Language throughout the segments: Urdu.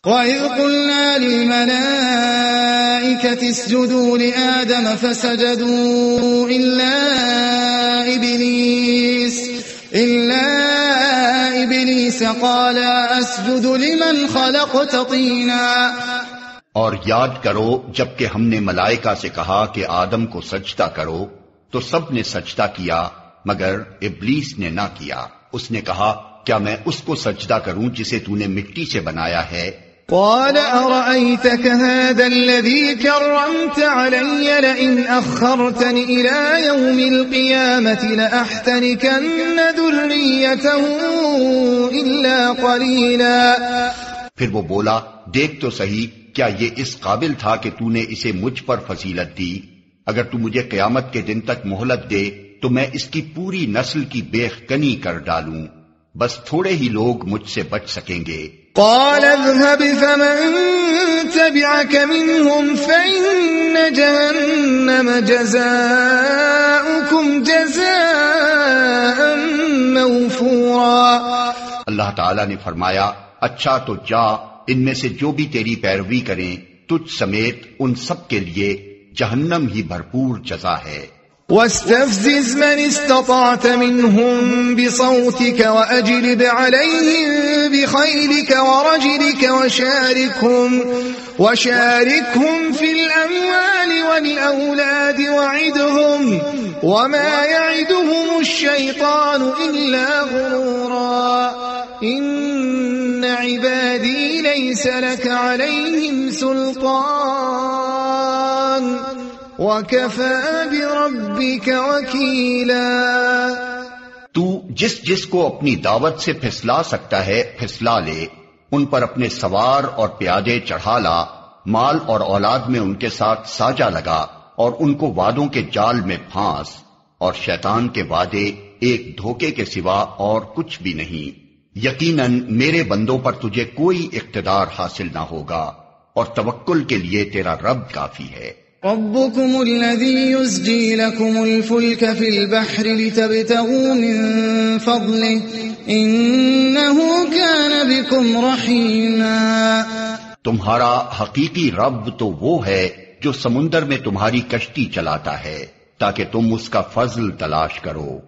وَإِذْ قُلْنَا لِلْمَلَائِكَةِ اسْجُدُوا لِآدَمَ فَسَجَدُوا إِلَّا إِبْلِيسَ قَالَ أَسْجُدُ لِمَنْ خَلَقْتَ طِينًا۔ اور یاد کرو جب کہ ہم نے ملائکہ سے کہا کہ آدم کو سجدہ کرو تو سب نے سجدہ کیا مگر ابلیس نے نہ کیا۔ اس نے کہا کیا میں اس کو سجدہ کروں جسے تو نے مٹی سے بنایا ہے؟ قال أرأيتك هذا الذي كرمت علي لئن أخرتني إلى يوم القيامة لأحتركن ذريته إلا قليلا۔ پھر وہ بولا دیکھ تو صحیح کیا یہ اس قابل تھا کہ تو نے اسے مجھ پر فضیلت دی؟ اگر تو مجھے قیامت کے دن تک مہلت دے تو میں اس کی پوری نسل کی بیخ کنی کر ڈالوں، بس تھوڑے ہی لوگ مجھ سے بچ سکیں گے۔ قال اذهب فمن تبعك منهم فإن جهنم جزاؤكم جزاء موفورا۔ اللہ تعالیٰ نے فرمایا اچھا تو جا، ان میں سے جو بھی تیری پیروی کریں تجھ سمیت ان سب کے لیے جہنم ہی بھرپور جزا ہے۔ واستفزز من استطعت منهم بصوتك وأجلب عليهم بخيلك ورجلك وشاركهم في الأموال والأولاد وعدهم وما يعدهم الشيطان إلا غرورا إن عبادي ليس لك عليهم سلطان وَكَفَى بِرَبِّكَ وَكِيلًا۔ تو جس کو اپنی دعوت سے پھسلا سکتا ہے پھسلا لے، ان پر اپنے سوار اور پیادے چڑھا لا، مال اور اولاد میں ان کے ساتھ ساجا لگا اور ان کو وعدوں کے جال میں پھانس، اور شیطان کے وعدے ایک دھوکے کے سوا اور کچھ بھی نہیں۔ یقیناً میرے بندوں پر تجھے کوئی اقتدار حاصل نہ ہوگا، اور توکل کے لیے تیرا رب کافی ہے۔ ربكم الذي يزجي لكم الفلك في البحر لتبتغوا من فضله إنه كان بكم رحيما۔ تمہارا حقیقی رب تو وہ ہے جو سمندر میں تمہاری کشتی چلاتا ہے تاکہ تم اس کا فضل تلاش کرو،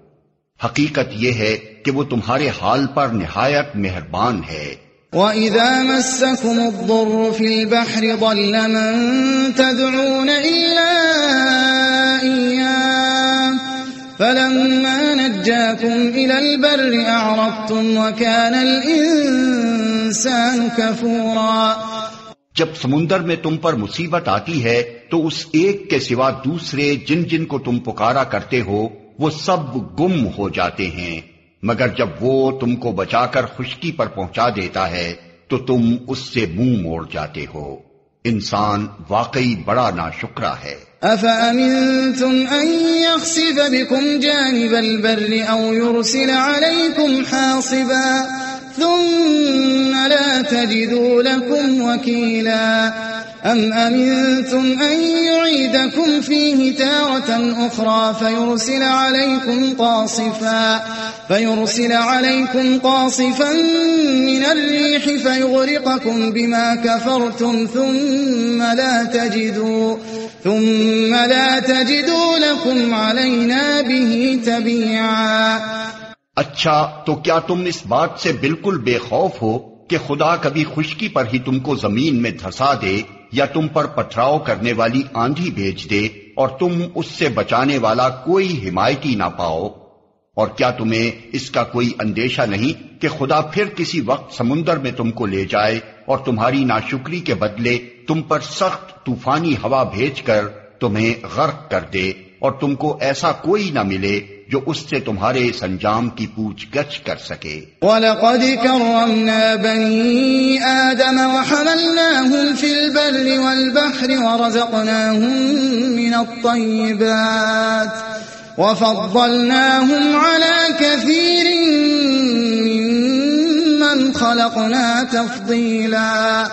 حقیقت یہ ہے کہ وہ تمہارے حال پر نہایت مہربان ہے۔ وَإِذَا مَسَّكُمُ الضُّرُّ فِي الْبَحْرِ ضَلَّ مَن تَدْعُونَ إِلَّا إِيَّاهُ فَلَمَّا نَجَّاكُمْ إِلَى الْبَرِّ أَعْرَضْتُمْ وَكَانَ الْإِنسَانُ كَفُورًا۔ جب سمندر میں تم پر مصیبت آتی ہے تو اس ایک کے سوا دوسرے جن کو تم پکارا کرتے ہو وہ سب گم ہو جاتے ہیں، مگر جب وہ تم کو بچا کر خشکی پر پہنچا دیتا ہے تو تم اس سے منہ موڑ جاتے ہو۔ انسان واقعی بڑا ناشکرا ہے۔ أَفَأَمِنْتُمْ أَنْ يَخْسِفَ بِكُمْ جَانِبَ الْبَرِّ أَوْ يُرْسِلَ عَلَيْكُمْ حَاصِبًا ثُمَّ لَا تَجِدُوا لَكُمْ وَكِيلًا أَمْ أَمِنْتُمْ أَنْ يُعِيدَكُمْ فِيهِ تَارَةً أُخْرَى فَيُرْسِلَ عَلَيْكُمْ قَاصِفًا مِنَ الرِّيحِ فَيُغْرِقَكُمْ بِمَا كَفَرْتُمْ ثُمَّ لَا تَجِدُوا لَكُمْ عَلَيْنَا بِهِ تَبِيعًا۔ اچھا تو کیا تم اس بات سے بالکل بے خوف ہو کہ خدا کبھی خشکی پر ہی تم کو زمین میں دھسا دے یا تم پر پتھراؤ کرنے والی آندھی بھیج دے اور تم اس سے بچانے والا کوئی حمایتی نہ پاؤ؟ اور کیا تمہیں اس کا کوئی اندیشہ نہیں کہ خدا پھر کسی وقت سمندر میں تم کو لے جائے اور تمہاری ناشکری کے بدلے تم پر سخت طوفانی ہوا بھیج کر تمہیں غرق کر دے اور تم کو ایسا کوئی نہ ملے جو اس سے تمہارے اس انجام کی پوچھ گچھ کر سکے۔ وَلَقَدْ كَرَّمْنَا بَنِي آدَمَ وَحَمَلْنَاهُمْ فِي الْبَرِّ وَالْبَحْرِ وَرَزَقْنَاهُمْ مِنَ الطَّيِّبَاتِ وَفَضَّلْنَاهُمْ عَلَى كَثِيرٍ مِّمَّنْ خَلَقْنَا تَفْضِيلًا۔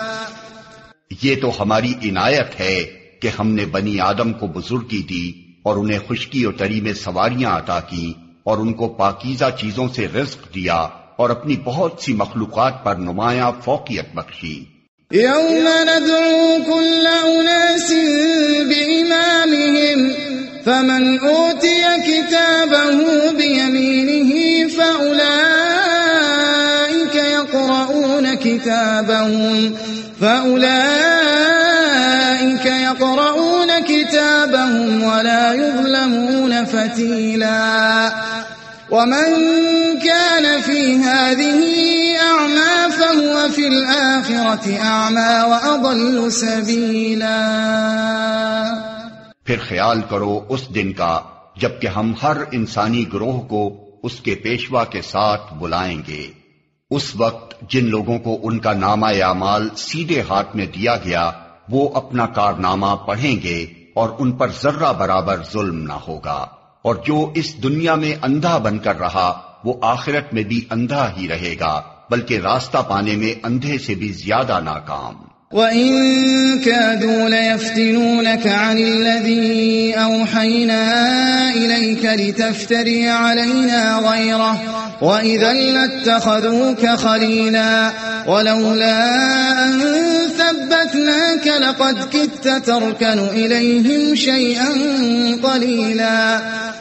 یہ تو ہماری عنایت ہے کہ ہم نے بنی آدم کو بزرگی دی اور انہیں خشکی و تری میں سواریاں عطا کی اور ان کو پاکیزہ چیزوں سے رزق دیا اور اپنی بہت سی مخلوقات پر نمایاں فوقیت بخشی۔ يوم ندعو كل أناس بإمامهم فمن أوتي كتابه بيمينه فأولئك يقرؤون كتابهم ولا يظلمون فتيلا ومن كان في هذه أعمى فهو في الآخرة أعمى وأضل سبيلا۔ پھر خیال کرو اس دن کا جبکہ ہم ہر انسانی گروہ کو اس کے پیشوا کے ساتھ بلائیں گے۔ اس وقت جن لوگوں کو ان کا نامہ اعمال سیدھے ہاتھ میں دیا گیا وہ اپنا کارنامہ پڑھیں گے اور ان پر ذرہ برابر ظلم نہ ہوگا، اور جو اس دنیا میں اندھا بن کر رہا وہ آخرت میں بھی اندھا ہی رہے گا، بلکہ راستہ پانے میں اندھے سے بھی زیادہ ناکام۔ وَإِن كَادُوا لَيَفْتِنُونَكَ عَنِ الَّذِي أَوْحَيْنَا إِلَيْكَ لِتَفْتَرِيَ عَلَيْنَا غَيْرَهُ وَإِذًا لَاتَّخَذُوكَ خَلِيلًا وَلَوْلَا أَن ثَبَّتْنَاكَ لَقَدْ كِدتَّ تَرْكَنُ إِلَيْهِمْ شَيْئًا قَلِيلًا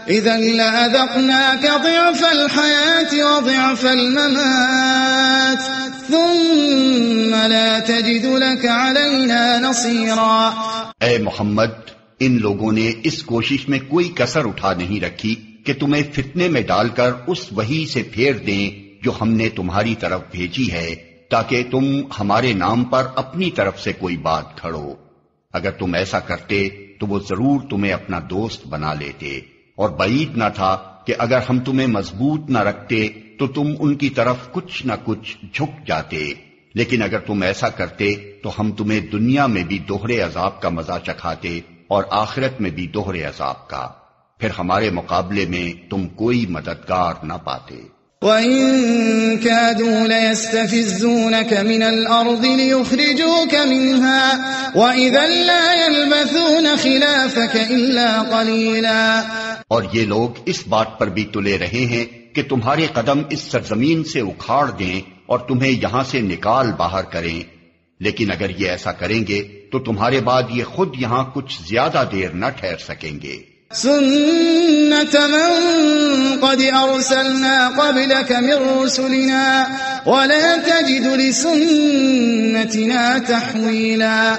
إِذًا لَأَذَقْنَاكَ ضِعْفَ الْحَيَاةِ وَضِعْفَ الْمَمَاتِ ثُمَّ لَا تَجِدُ لَكَ عَلَيْنَا نَصِيرًا۔ اے محمد، ان لوگوں نے اس کوشش میں کوئی کسر اٹھا نہیں رکھی کہ تمہیں فتنے میں ڈال کر اس وحی سے پھیر دیں جو ہم نے تمہاری طرف بھیجی ہے، تاکہ تم ہمارے نام پر اپنی طرف سے کوئی بات کھڑو۔ اگر تم ایسا کرتے تو وہ ضرور تمہیں اپنا دوست بنا لیتے، اور بعید نہ تھا کہ اگر ہم تمہیں مضبوط نہ رکھتے تو تم ان کی طرف کچھ نہ کچھ جھک جاتے، لیکن اگر تم ایسا کرتے تو ہم تمہیں دنیا میں بھی دوہرے عذاب کا مزہ چکھاتے اور آخرت میں بھی دوہرے عذاب کا، پھر ہمارے مقابلے میں تم کوئی مددگار نہ پاتے۔ وَإِن كَادُوا لَيَسْتَفِزُّونَكَ مِنَ الْأَرْضِ لِيُخْرِجُوكَ مِنْهَا وَإِذًا لَا يَلْبَثُونَ خِلَافَكَ إِلَّا قَلِيلًا۔ اور یہ لوگ اس بات پر بھی تلے رہے ہیں کہ تمہارے قدم اس سرزمین سے اکھاڑ دیں اور تمہیں یہاں سے نکال باہر کریں، لیکن اگر یہ ایسا کریں گے تو تمہارے بعد یہ خود یہاں کچھ زیادہ دیر نہ ٹھہر سکیں گے۔ سُنَّةَ مَن قَدْ أَرْسَلْنَا قَبْلَكَ مِن رُّسُلِنَا وَلَا تَجِدُ لِسُنَّتِنَا تَحْوِيلًا۔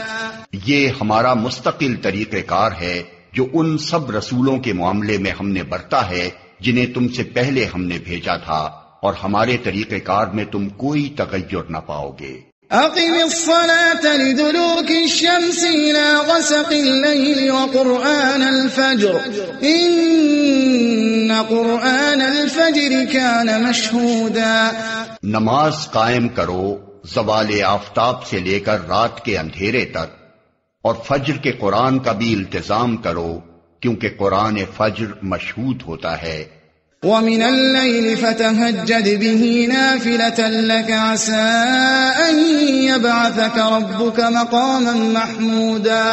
یہ ہمارا مستقل طریقہ کار ہے جو ان سب رسولوں کے معاملے میں ہم نے برتا ہے جنہیں تم سے پہلے ہم نے بھیجا تھا، اور ہمارے طریقہ کار میں تم کوئی تغیر نہ پاؤ گے۔ أقم الصلاة لدلوك الشمس إلى غسق الليل وقرآن الفجر إن قرآن الفجر كان مشهودا۔ نماز قائم کرو زوال آفتاب سے لے کر رات کے اندھیرے تک، اور فجر کے قرآن کا بھی التزام کرو کیونکہ قرآن فجر مشہود ہوتا ہے۔ وَمِنَ اللَّيْلِ فَتَهَجَّدْ بِهِ نَافِلَةً لَكَ عَسَىٰ أَن يَبْعَثَكَ رَبُّكَ مَقَامًا مَحْمُودًا۔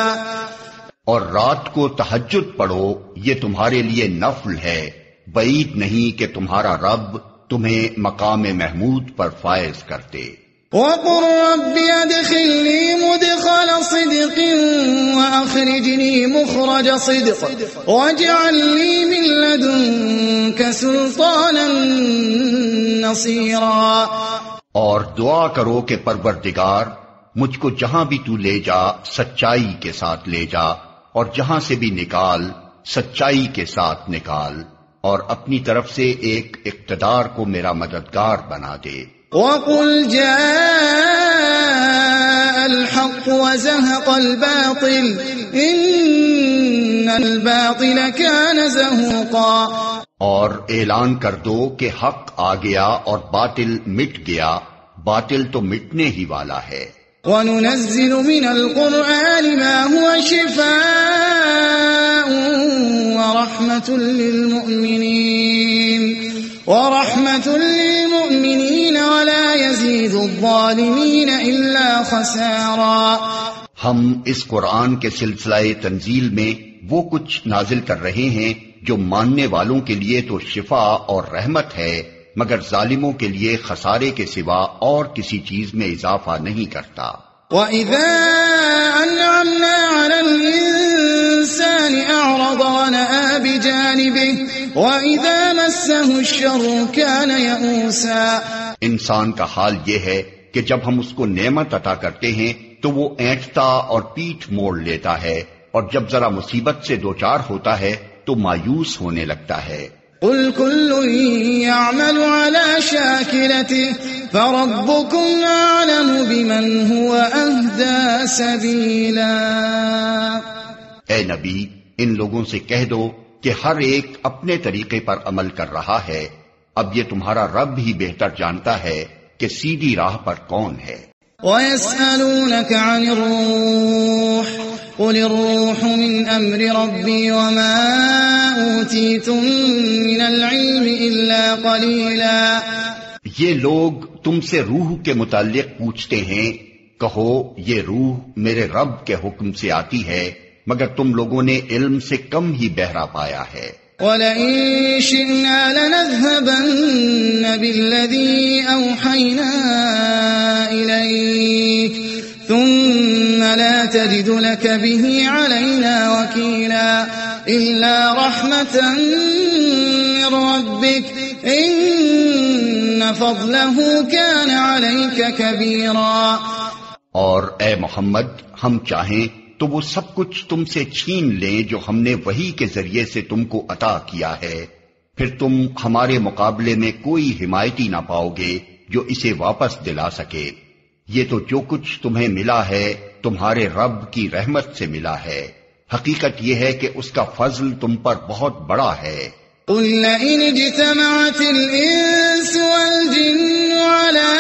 اور رات کو تہجد پڑھو، یہ تمہارے لیے نفل ہے، بعید نہیں کہ تمہارا رب تمہیں مقام محمود پر فائز کرتے۔ وَقُلْ رَبِّ أَدْخِلْنِي مُدْخَلَ صِدْقٍ وَأَخْرِجْنِي مُخْرَجَ صِدْقٍ وَاجْعَل لِّي مِن لَّدُنكَ سُلْطَانًا نَّصِيرًا۔ اور دعا کرو کہ پروردگار مجھ کو جہاں بھی تو لے جا سچائی کے ساتھ لے جا، اور جہاں سے بھی نکال سچائی کے ساتھ نکال، اور اپنی طرف سے ایک اقتدار کو میرا مددگار بنا دے۔ وَقُلْ جَاءَ الْحَقُّ وَزَهَقَ الْبَاطِلُ إِنَّ الْبَاطِلَ كَانَ زَهُوقًا۔ اور اعلان کر دو کہ حق آ گیا اور باطل مٹ گیا، باطل تو مٹنے ہی والا ہے۔ وَنُنَزِّلُ مِنَ الْقُرْآنِ مَا هُوَ شِفَاءٌ وَرَحْمَةٌ لِّلْمُؤْمِنِينَ وَلَا يَزِيدُ الظَّالِمِينَ إِلَّا خَسَارًا۔ ہم اس قرآن کے سلسلہ تنزیل میں وہ کچھ نازل کر رہے ہیں جو ماننے والوں کے لیے تو شفا اور رحمت ہے، مگر ظالموں کے لیے خسارے کے سوا اور کسی چیز میں اضافہ نہیں کرتا۔ وَإِذَا أَنْعَمْنَا عَلَى الْإِنسَانِ أَعْرَضَ وَنَأَىٰ بِجَانِبِهِ وَإِذَا مَسَّهُ الشَّرُّ كَانَ يَئُوسًا۔ انسان کا حال یہ ہے کہ جب ہم اس کو نعمت عطا کرتے ہیں تو وہ اینٹتا اور پیٹھ موڑ لیتا ہے، اور جب ذرا مصیبت سے دوچار ہوتا ہے تو مایوس ہونے لگتا ہے۔ قُلْ كُلٌّ يَعْمَلُ عَلَى شَاكِلَتِهِ فَرَبُّكُمْ أَعْلَمُ بِمَنْ هُوَ أَهْدَىٰ سَبِيلًا۔ اے نبی، ان لوگوں سے کہہ دو کہ ہر ایک اپنے طریقے پر عمل کر رہا ہے، اب یہ تمہارا رب ہی بہتر جانتا ہے کہ سیدھی راہ پر کون ہے۔ وَيَسْأَلُونَكَ عَنِ الرُّوحِ قُلِ الرُّوحُ مِنْ أَمْرِ رَبِّي وَمَا أُوتِيتُم مِّنَ الْعِلْمِ إِلَّا قَلِيلًا۔ یہ لوگ تم سے روح کے متعلق پوچھتے ہیں، کہو یہ روح میرے رب کے حکم سے آتی ہے، مگر تم لوگوں نے علم سے کم ہی بہرا پایا ہے۔ وَلَئِن شِئْنَا لَنَذْهَبَنَّ بِالَّذِي أَوْحَيْنَا إِلَيْكَ ثُمَّ لَا تَجِدُ لَكَ بِهِ عَلَيْنَا وَكِيلًا إِلَّا رَحْمَةً مِّن رَّبِّكَ إِنَّ فَضْلَهُ كَانَ عَلَيْكَ كَبِيرًا۔ اور اے محمد، ہم چاہیں تو وہ سب کچھ تم سے چھین لیں جو ہم نے وحی کے ذریعے سے تم کو عطا کیا ہے، پھر تم ہمارے مقابلے میں کوئی حمایتی نہ پاؤ گے جو اسے واپس دلا سکے۔ یہ تو جو کچھ تمہیں ملا ہے تمہارے رب کی رحمت سے ملا ہے، حقیقت یہ ہے کہ اس کا فضل تم پر بہت بڑا ہے۔ قُلْ لَئِنِ اجْتَمَعَتِ الْإِنسُ وَالْجِنُّ عَلَىٰ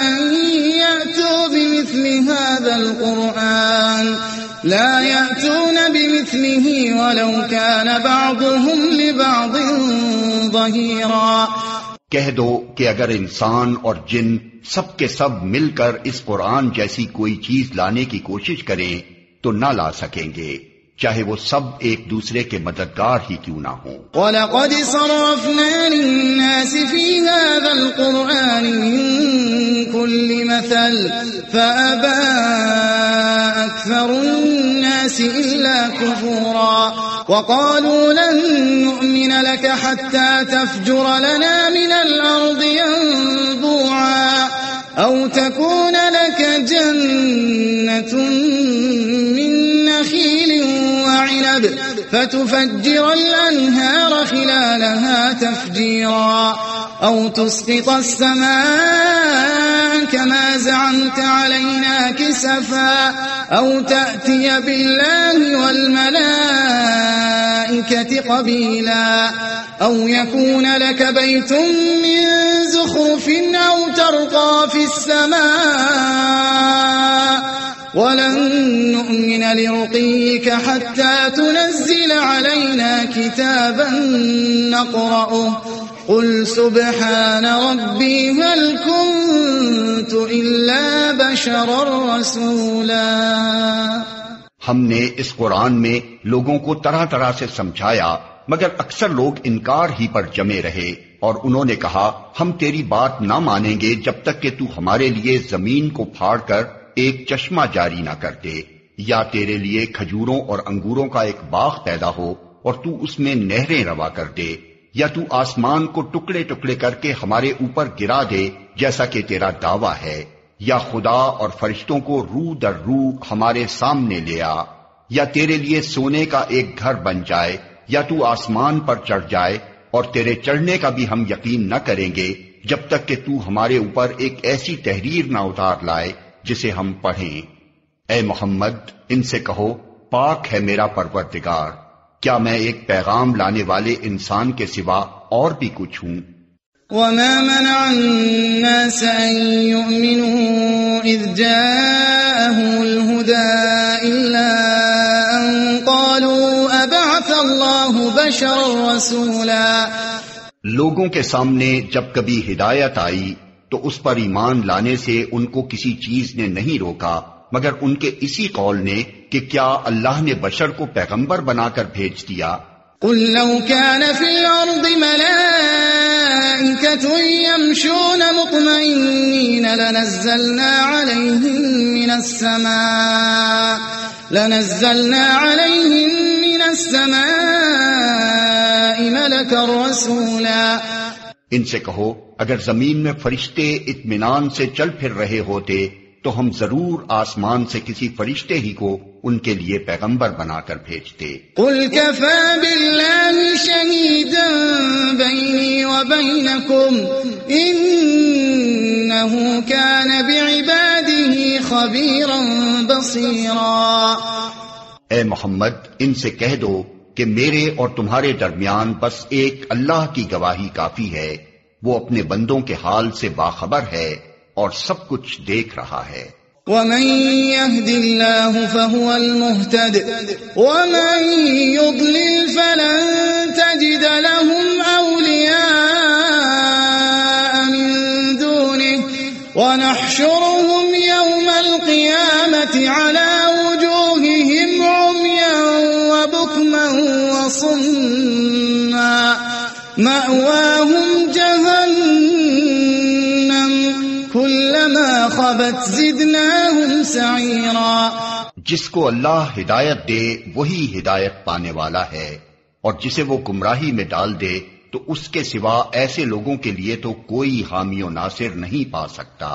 أَن يَأْتُوا بِمِثْلِ هَٰذَا الْقُرْآنِ لَا يَأْتُونَ بِمِثْلِهِ وَلَوْ كَانَ بَعْضُهُمْ لِبَعْضٍ ظَهِيرًا۔ کہہ دو کہ اگر انسان اور جن سب کے سب مل کر اس قرآن جیسی کوئی چیز لانے کی کوشش کریں تو نہ لا سکیں گے، چاہے وہ سب ایک دوسرے کے مددگار ہی کیوں نہ ہوں۔ وَلَقَدْ صَرَّفْنَا لِلنَّاسِ فِي هَٰذَا الْقُرْآنِ مِن كُلِّ مَثَلٍ فَأَبَىٰ أَكْثَرُ النَّاسِ إِلَّا كُفُورًا وَقَالُوا لَن نُّؤْمِنَ لَكَ حَتَّىٰ تَفْجُرَ لَنَا مِنَ الْأَرْضِ يَنبُوعًا أَوْ تَكُونَ لَكَ جَنَّةٌ مِّن نَّخِيلٍ وَعِنَبٍ فَتُفَجِّرَ الْأَنْهَارَ خِلَالَهَا تَفْجِيرًا أَوْ تُسْقِطَ السَّمَاءَ كَمَا زَعَمْتَ عَلَيْنَا كِسَفًا أَوْ تَأْتِيَ بِاللَّهِ وَالْمَلَائِكَةِ قَبِيلًا أَوْ يَكُونَ لَكَ بَيْتٌ مِّن زُخْرُفٍ أَوْ تَرْقَىٰ فِي السَّمَاءِ وَلَن نُّؤْمِنَ لِرُقِيِّكَ حَتَّىٰ تُنَزِّلَ عَلَيْنَا كِتَابًا نَّقْرَؤُهُ قُلْ سُبْحَانَ رَبِّي هَلْ كُنتُ إِلَّا بَشَرًا رَّسُولًا۔ ہم نے اس قرآن میں لوگوں کو طرح طرح سے سمجھایا، مگر اکثر لوگ انکار ہی پر جمے رہے، اور انہوں نے کہا ہم تیری بات نہ مانیں گے جب تک کہ تو ہمارے لیے زمین کو پھاڑ کر ایک چشمہ جاری نہ کر دے، یا تیرے لیے کھجوروں اور انگوروں کا ایک باغ پیدا ہو اور تو اس میں نہریں روا کر دے، یا تو آسمان کو ٹکڑے ٹکڑے کر کے ہمارے اوپر گرا دے جیسا کہ تیرا دعویٰ ہے، یا خدا اور فرشتوں کو رو در رو ہمارے سامنے لے آ، یا تیرے لیے سونے کا ایک گھر بن جائے، یا تو آسمان پر چڑھ جائے، اور تیرے چڑھنے کا بھی ہم یقین نہ کریں گے جب تک کہ تو ہمارے اوپر ایک ایسی تحریر نہ اتار لائے جسے ہم پڑھیں۔ اے محمد، ان سے کہو پاک ہے میرا پروردگار، کیا میں ایک پیغام لانے والے انسان کے سوا اور بھی کچھ ہوں؟ وَمَا مَنَعَ النَّاسَ أَن يُؤْمِنُوا إِذْ جَاءَهُمُ الْهُدَىٰ إِلَّا أَن قَالُوا أَبَعَثَ اللَّهُ بَشَرًا رَّسُولًا۔ لوگوں کے سامنے جب کبھی ہدایت آئی تو اس پر ایمان لانے سے ان کو کسی چیز نے نہیں روکا مگر ان کے اسی قول نے کہ کیا اللہ نے بشر کو پیغمبر بنا کر بھیج دیا۔ قُل لَّوْ كَانَ فِي الْأَرْضِ مَلَائِكَةٌ الْمَلَائِكَةُ يَمْشُونَ مُطْمَئِنِّينَ لَنَزَّلْنَا عَلَيْهِمْ مِنَ السَّمَاءِ مَلَكًا رَسُولًا. ان سے کہو اگر زمین میں فرشتے اطمینان سے چل پھر رہے ہوتے تو ہم ضرور آسمان سے کسی فرشتے ہی کو ان کے لیے پیغمبر بنا کر بھیجتے. قُلْ كَفَى بِاللَّهِ شَهِيدًا بَيْنِي وَبَيْنَكُمْ إِنَّهُ كَانَ بِعِبَادِهِ خَبِيرًا بَصِيرًا. اے محمد ان سے کہہ دو کہ میرے اور تمہارے درمیان بس ایک اللہ کی گواہی کافی ہے، وہ اپنے بندوں کے حال سے باخبر ہے اور سب کچھ دیکھ رہا ہے. وَمَن يَهْدِ اللَّهُ فَهُوَ الْمُهْتَدِ وَمَن يُضْلِلْ فَلَن تَجِدَ لَهُمْ أَوْلِيَاءَ مِن دُونِهِ وَنَحْشُرُهُمْ يَوْمَ الْقِيَامَةِ عَلَى وُجُوهِهِمْ عُمْيًا وَبُكْمًا وَصُمًّا مَأْوَاهُمْ جَهَنَّمُ كُلَّمَا خَبَتْ زِدْنَاهُمْ سَعِيرًا. جس کو اللہ ہدایت دے وہی ہدایت پانے والا ہے، اور جسے وہ گمراہی میں ڈال دے تو اس کے سوا ایسے لوگوں کے لیے تو کوئی حامی و ناصر نہیں پا سکتا.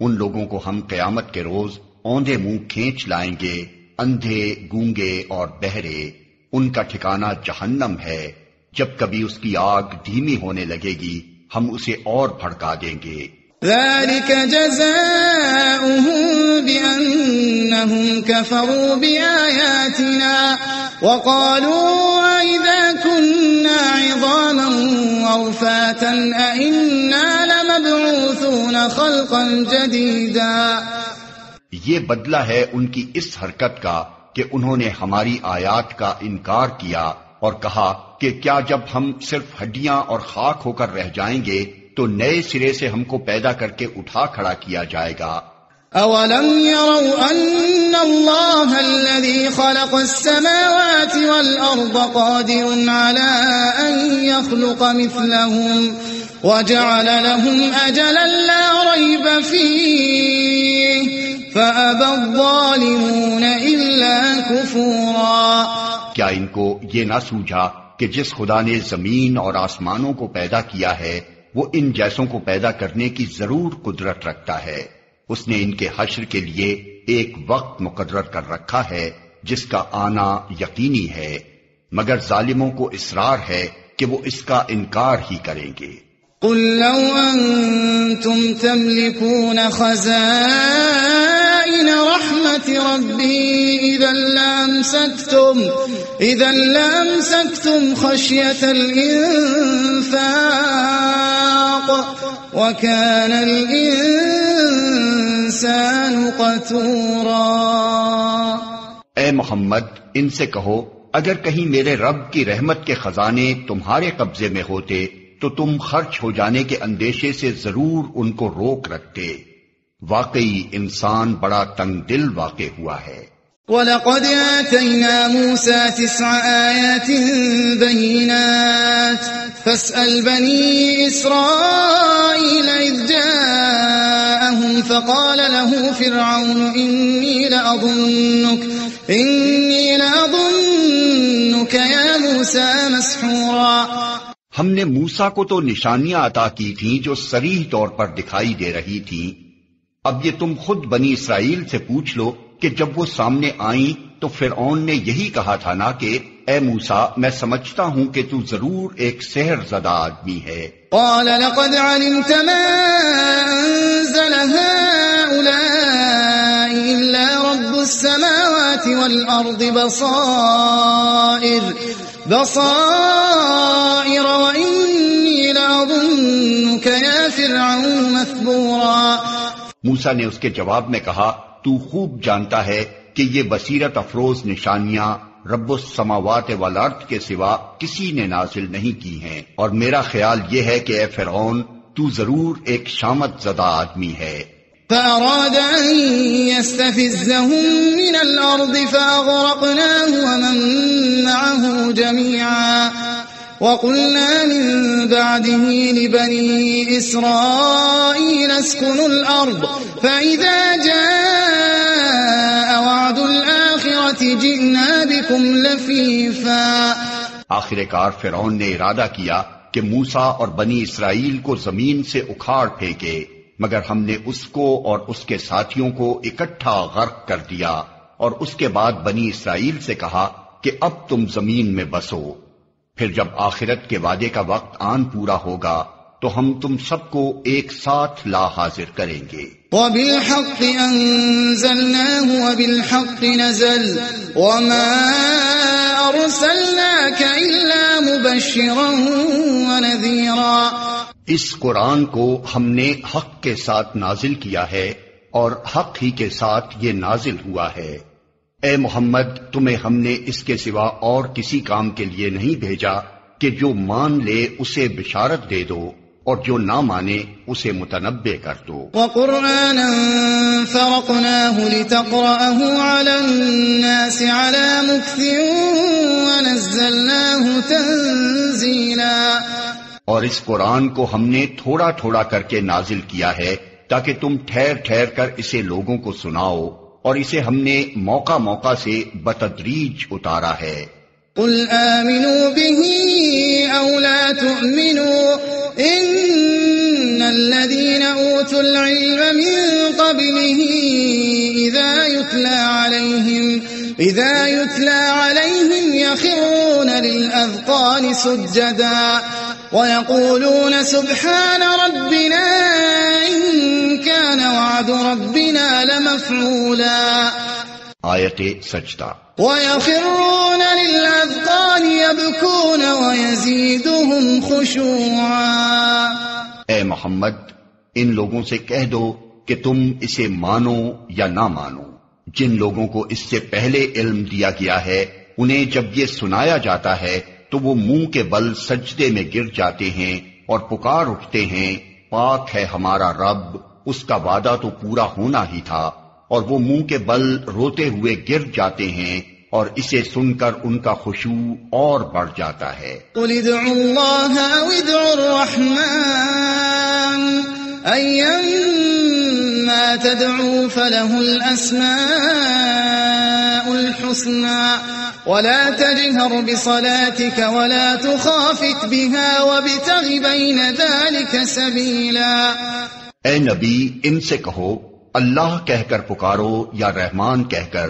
ان لوگوں کو ہم قیامت کے روز اوندھے منہ کھینچ لائیں گے، اندھے، گونگے اور بہرے. ان کا ٹھکانہ جہنم ہے. جب کبھی اس کی آگ دھیمی ہونے لگے گی ہم اسے اور بھڑکا دیں گے. ذَلِكَ جَزَاؤُهُم بِأَنَّهُمْ كَفَرُوا بِآيَاتِنَا وَقَالُوا أَإِذَا كُنَّا عِظَامًا وَرُفَاتًا أَإِنَّا لَمَبْعُوثُونَ خَلْقًا جَدِيدًا. یہ بدلہ ہے ان کی اس حرکت کا کہ انہوں نے ہماری آیات کا انکار کیا اور کہا کہ کیا جب ہم صرف ہڈیاں اور خاک ہو کر رہ جائیں گے تو نئے سرے سے ہم کو پیدا کر کے اٹھا کھڑا کیا جائے گا. أَوَلَمْ يَرَوْا أَنَّ اللَّهَ الَّذِي خَلَقَ السَّمَاوَاتِ وَالْأَرْضَ قَادِرٌ عَلَىٰ أَن يَخْلُقَ مِثْلَهُمْ وَجَعَلَ لَهُمْ أَجَلًا لَا رَيْبَ فِيهِ فَأَبَى الظَّالِمُونَ إِلَّا كُفُورًا. کیا ان کو یہ نہ سوجھا کہ جس خدا نے زمین اور آسمانوں کو پیدا کیا ہے وہ ان جیسوں کو پیدا کرنے کی ضرور قدرت رکھتا ہے. اس نے ان کے حشر کے لیے ایک وقت مقرر کر رکھا ہے جس کا آنا یقینی ہے، مگر ظالموں کو اصرار ہے کہ وہ اس کا انکار ہی کریں گے. قُل لَّوْ أَنتُمْ تَمْلِكُونَ خَزَائِنَ رَحْمَةِ رَبِّي إِذًا لَّأَمْسَكْتُمْ خَشْيَةَ الْإِنفَاقِ وَكَانَ الْإِنسَانُ قَتُورًا. اے محمد ان سے کہو اگر کہیں میرے رب کی رحمت کے خزانے تمہارے قبضے میں ہوتے تو تم خرچ ہو جانے کے اندیشے سے ضرور ان کو روک رکھتے. واقعی انسان بڑا تنگ دل واقع ہوا ہے. وَلَقَدْ آتَيْنَا مُوسَى 9 آيَاتٍ بَيِّنَاتٍ فَاسْأَلْ بَنِي إِسْرَائِيلَ إِذْ جَاءَهُمْ فَقَالَ لَهُ فِرْعَوْنُ إِنِّي لَأَظُنُّكَ يَا مُوسَى مَسْحُورًا. ہم نے موسیٰ کو تو نشانیاں عطا کی تھیں جو صریح طور پر دکھائی دے رہی تھیں. اب یہ تم خود بنی اسرائیل سے پوچھ لو کہ جب وہ سامنے آئیں تو فرعون نے یہی کہا تھا نا کہ اے موسیٰ میں سمجھتا ہوں کہ تو ضرور ایک سحر زدہ آدمی ہے. قال لقد علمت ما انزل هؤلاء الا رب السماوات والارض بصائر واني لاظنك يا فرعون مثبورا. موسیٰ نے اس کے جواب میں کہا تو خوب جانتا ہے کہ یہ بصیرت افروز نشانیاں رب السماوات والارض کے سوا کسی نے نازل نہیں کی ہیں، اور میرا خیال یہ ہے کہ اے فرعون تو ضرور ایک شامت زدہ آدمی ہے. فأراد أن يستفزهم من الأرض فأغرقناه ومن معه جميعا وقلنا من بعده لبني إسرائيل اسكنوا الأرض فإذا جاء وعد الآخرة جئنا بكم لفيفا. آخر کار فرعون نے ارادہ کیا کہ موسیٰ اور بنی اسرائیل کو زمین سے اکھاڑ پھینکے، مگر ہم نے اس کو اور اس کے ساتھیوں کو اکٹھا غرق کر دیا، اور اس کے بعد بنی اسرائیل سے کہا کہ اب تم زمین میں بسو. پھر جب آخرت کے وعدے کا وقت آن پورا ہوگا تو ہم تم سب کو ایک ساتھ لا حاضر کریں گے. وَبِالْحَقِّ أَنزَلْنَاهُ وَبِالْحَقِّ نَزَلَ وَمَا أَرْسَلْنَاكَ إِلَّا مُبَشِّرًا وَنَذِيرًا. اس قرآن کو ہم نے حق کے ساتھ نازل کیا ہے اور حق ہی کے ساتھ یہ نازل ہوا ہے. اے محمد، تمہیں ہم نے اس کے سوا اور کسی کام کے لیے نہیں بھیجا کہ جو مان لے اسے بشارت دے دو اور جو نہ مانے اسے متنبہ کر دو. وَقُرْآنًا فَرَقْنَاهُ لِتَقْرَأَهُ عَلَى النَّاسِ عَلَى مُكْثٍ وَنَزَّلْنَاهُ تَنزِيلًا. اور اس قرآن کو ہم نے تھوڑا تھوڑا کر کے نازل کیا ہے تاکہ تم ٹھہر ٹھہر کر اسے لوگوں کو سناؤ، اور اسے ہم نے موقع موقع سے بتدریج اتارا ہے. قُلْ آمِنُوا بِهِ أَوْ لَا تُؤْمِنُوا إِنَّ الَّذِينَ أُوتُوا الْعِلْمَ مِنْ قَبْلِهِ إِذَا يُتْلَى عَلَيْهِمْ يَخِرُّونَ لِلْأَذْقَانِ سُجَّدًا وَيَقُولُونَ سُبْحَانَ رَبِّنَا إِن كَانَ وَعْدُ رَبِّنَا لَمَفْعُولًا. آیت سجدہ. وَيَخِرُّونَ لِلْأَذْقَانِ يَبْكُونَ وَيَزِيدُهُمْ خُشُوعًا. اے محمد، ان لوگوں سے کہہ دو کہ تم اسے مانو یا نہ مانو. جن لوگوں کو اس سے پہلے علم دیا گیا ہے انہیں جب یہ سنایا جاتا ہے تو وہ منہ کے بل سجدے میں گر جاتے ہیں اور پکار اٹھتے ہیں، پاک ہے ہمارا رب، اس کا وعدہ تو پورا ہونا ہی تھا. اور وہ منہ کے بل روتے ہوئے گر جاتے ہیں اور اسے سن کر ان کا خشوع اور بڑھ جاتا ہے. قُلِ ادْعُوا اللَّهَ أَوِ ادْعُوا الرَّحْمَنَ أَيَّمَّا تَدْعُوا فَلَهُ الْأَسْمَاءُ الْحُسْنَى وَلَا تَجْهَرْ بِصَلَاتِكَ وَلَا تُخَافِتْ بِهَا وَابْتَغِ بَيْنَ ذَلِكَ سَبِيلًا. اے نبی، ان سے کہو اللہ کہہ کر پکارو یا رحمان کہہ کر،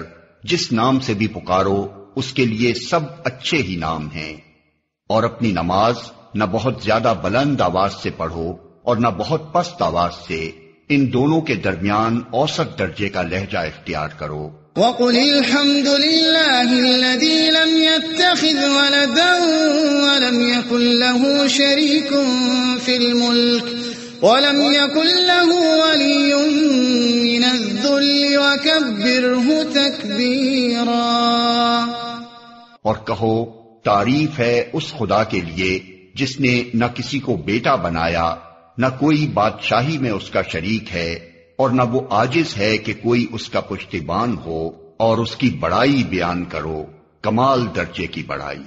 جس نام سے بھی پکارو اس کے لیے سب اچھے ہی نام ہیں. اور اپنی نماز نہ بہت زیادہ بلند آواز سے پڑھو اور نہ بہت پست آواز سے، ان دونوں کے درمیان اوسط درجے کا لہجہ اختیار کرو. وَقُلِ الْحَمْدُ لِلَّهِ الَّذِي لَمْ يَتَّخِذْ وَلَدًا وَلَمْ يَكُنْ لَهُ شَرِيكٌ فِي الْمُلْكِ وَلَمْ يَكُنْ لَهُ وَلِيٌّ مِّنَ الذُّلِّ وَكَبِّرْهُ تَكْبِيرًا. اور کہو تعریف ہے اس خدا کے لیے جس نے نہ کسی کو بیٹا بنایا، نہ کوئی بادشاہی میں اس کا شریک ہے، اور نہ وہ عاجز ہے کہ کوئی اس کا پشتیبان ہو، اور اس کی بڑائی بیان کرو، کمال درجے کی بڑائی.